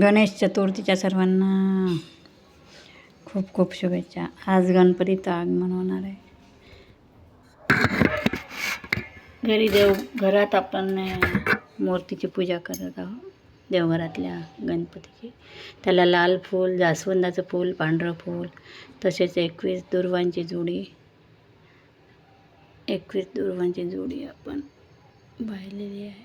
गणेश चतुर्थीच्या सर्वांना खूप खूप शुभेच्छा. आज गणपतीचं आगमन होणार आहे. घरात आपण मूर्तीची पूजा करत आहोत, देवघरातल्या गणपतीची. त्याला लाल फूल, जास्वंदाचं फूल, पांढरं फूल, तसेच 21 दुर्वांची जोडी आपण पाहिलेली आहे.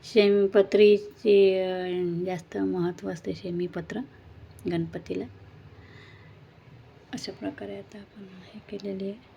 शेमीपत्रीची जास्त महत्त्व असते. शेमीपत्र गणपतीला अशा प्रकारे आता आपण हे केलेली आहे.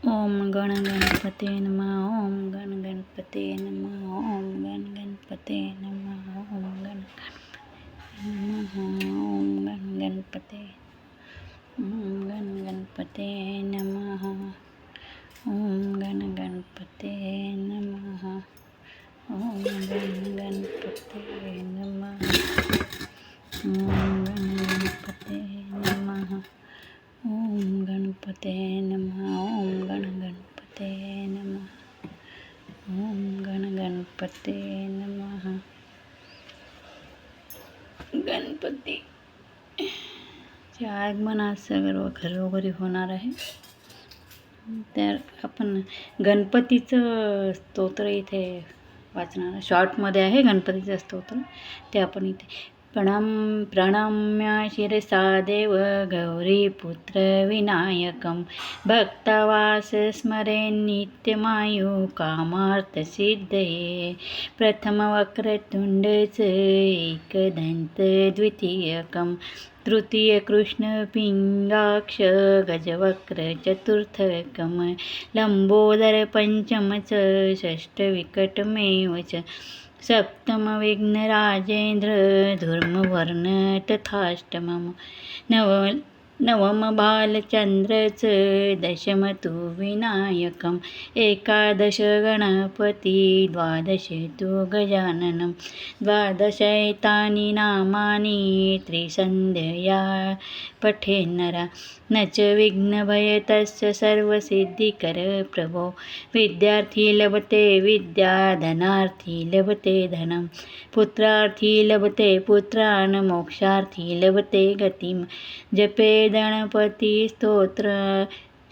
ओम गण गणपते नमः. ओम गण गणपते नमः. ओम गण गणपते नमः. ओम गण गणपते नमः. ओम गण गणपते नमः. ओम गण गणपते नमः. ओम गण गणपते नमः. ओम गणपते नमः. ओम गण गणपते नमः. ओम गण गणपते नमः. गणपतीचे आगमन आज सर्व घरोघरी होणार आहे. तर आपण गणपतीचं स्तोत्र इथे वाचणार. शॉर्टमध्ये आहे गणपतीचं स्तोत्र, ते आपण इथे प्रणम्य शिरसा देव गौरीपुत्र विनायकं भक्तवास स्मरे नित्यमायु कामार्थसिद्धये. प्रथमवक्रतुण्डच एकदन्त द्वितीयकं तृतीय कृष्णपिङ्गाक्ष गजवक्र चतुर्थकं लम्बोदर पंचम च षष्ठविकटमेव च सप्तम विघ्नराजेन्द्र धूर्मवर्ण तथाष्टमं नवम बालचन्द्रच दशम तु विनायकम् एकादश गणपति द्वादश तु गजाननं द्वादशैतानि नामानि त्रिसन्ध्यया पठेन्नरा न च विघ्नभयतस्य सर्वसिद्धिकर प्रभो. विद्यार्थी लभते विद्या, धनार्थी लभते धनं, पुत्रार्थी लभते पुत्रान्, मोक्षार्थी लभते गतिं. जपे गणपती स्तोत्र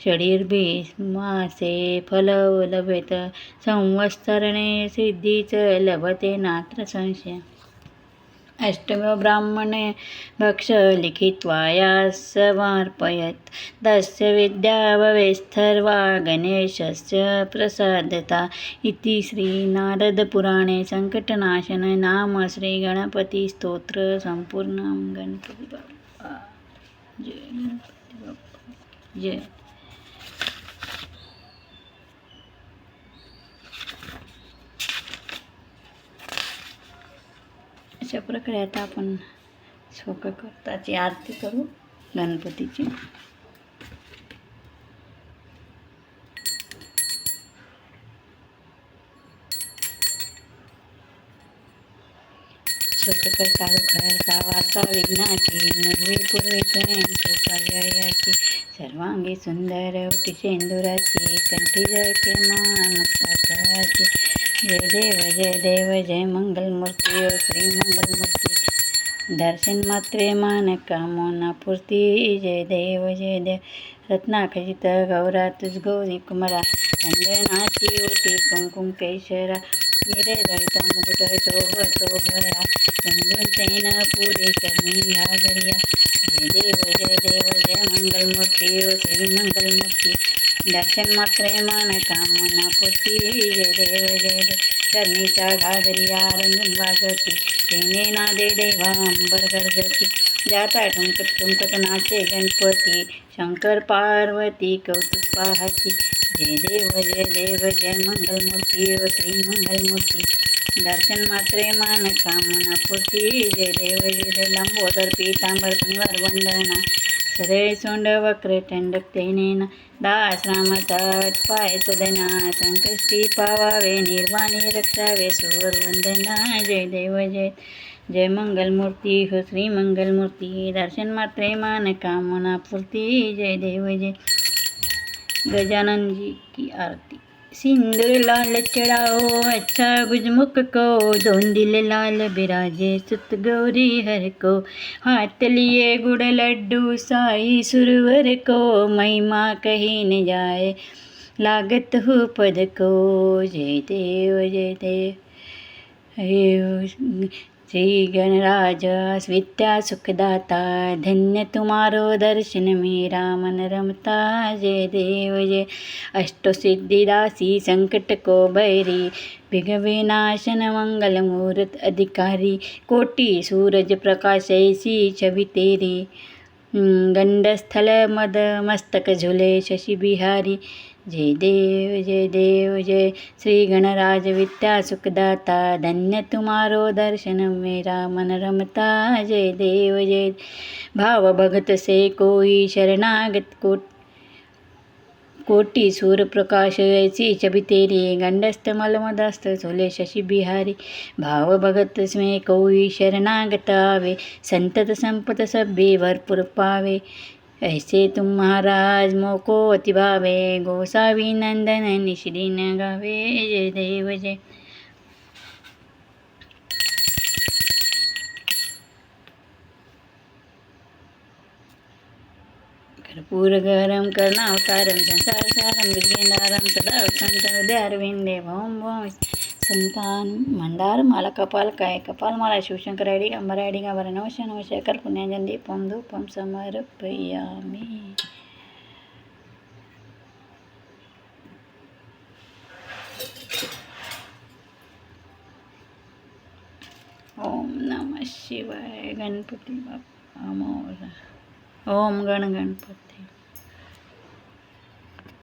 षडीर्भिर्मासे फलं लभेत संवत्सरणे सिद्धीच लभते नात्र संशय. अष्टमे ब्राह्मणे भक्ष लिखित्वा यास समर्पयत् तस्य विद्या भवेत्सर्वा गणेशस्य प्रसादता. इति श्री नारदपुराणे संकटनाशन नाम श्री गणपती स्तोत्र संपूर्णं. गणपती बाप्पा जय. गणपती बाप्पा जय. अशा प्रकारे आता आपण शोककर्ताची आरती करू गणपतीची. शोककर्ता दुःखहर्ता वार्ता विघ्नाची मध्वी पूर्वी स्वयं कृपायाची सर्वांगी सुंदर उटी शेंदुराची कंठी जळके मानताची. जय देव जय मंगलमूर्ती ओ श्री मंगलमूर्ती. दर्शन मात्रे मान कामना पूर्ती. जय देव रत्नाखचित गौरा तुझ गौरी कुमारा चंदनाची ओटी कुंकुम केशरा निरदळित मुकुट शोभतो भरा रंजून तैन पुरे करणी घागरिया. जय देव जय मंगलमूर्ती मूर्ती श्री मंगलमूर्ती दर्शन मात्रे मन कामना पूर्ती जय देव जय देव चरणीच्या घागरिया रुंजून वाजती तेने नादे देवा अंबर गरजती जाता ठुमकत ठुमकत नाचे गणपती शंकर पार्वती कौतुक पाहती जय देव जय मंगलमूर्ती व श्री मंगलमूर्ती दर्शन मात्रे मान कामना पूर्ती जय देव लंबोदर पीतांबर पंगवर वंदना सरळे सोंड वक्र टंडक तेनेना दास रामाचा पाय सदना संकष्टी पावावे निर्वाणी रक्षावे सुवर वंदना जय देव जय मंगलमूर्ती हो श्री मंगलमूर्ती दर्शन मात्रे मान कामना पूर्ती जय देव जय गजानन जी की आरती सिंदूर लाल चढ़ाओ अच्छा गुजमुख को दोन दिल लाल बिराजे सुत गौरी हर को हाथ लिए गुड़ लड्डू साई सुरवर को महिमा कही न जाए लागत हो पद को जय देव श्री गणराज विद्या सुखदाता धन्य तुम्हारो दर्शन मेरा मन रमता जय देव जय अष्टसिद्धिदासी संकट को बैरी विघ्नविनाशन मंगल मूर्त अधिकारी कोटि सूरज प्रकाश ऐसी छवि तेरी गंडस्थल मद मस्तक झूले शशि बिहारी जय देव जय श्री गणराज विद्या सुखदाता धन्य तुम्हारो दर्शन मेरा मन रमता जय देव जय भाव भगत से कोई शरणागत कोटि सूर प्रकाश ऐसी छवि तेरी गंडस्थ मलमदस्त झोले शशि बिहारी भाव भगत में कोई शरणागत आवे संतत संपत सभ्य भरपूर पावे ऐसे तुम महाराज मोको अति भावे गोसावी नंदन निश्रीन गावे जय देव जय कर्पूर गरम कर्णावतारम संसार सारम विघ्नेंदारम सदा वसंत हृदयारविंदे भौम भौम संतान मंदार माला कपाल काय कपाल माला शिवशंकर आयडी अंबर आयडी गावर नवशेखर पुण्यांजन दीपम धूपम समर्पयामि ओम नमः शिवाय गणपती बाप्पा मोरया ओम गणपती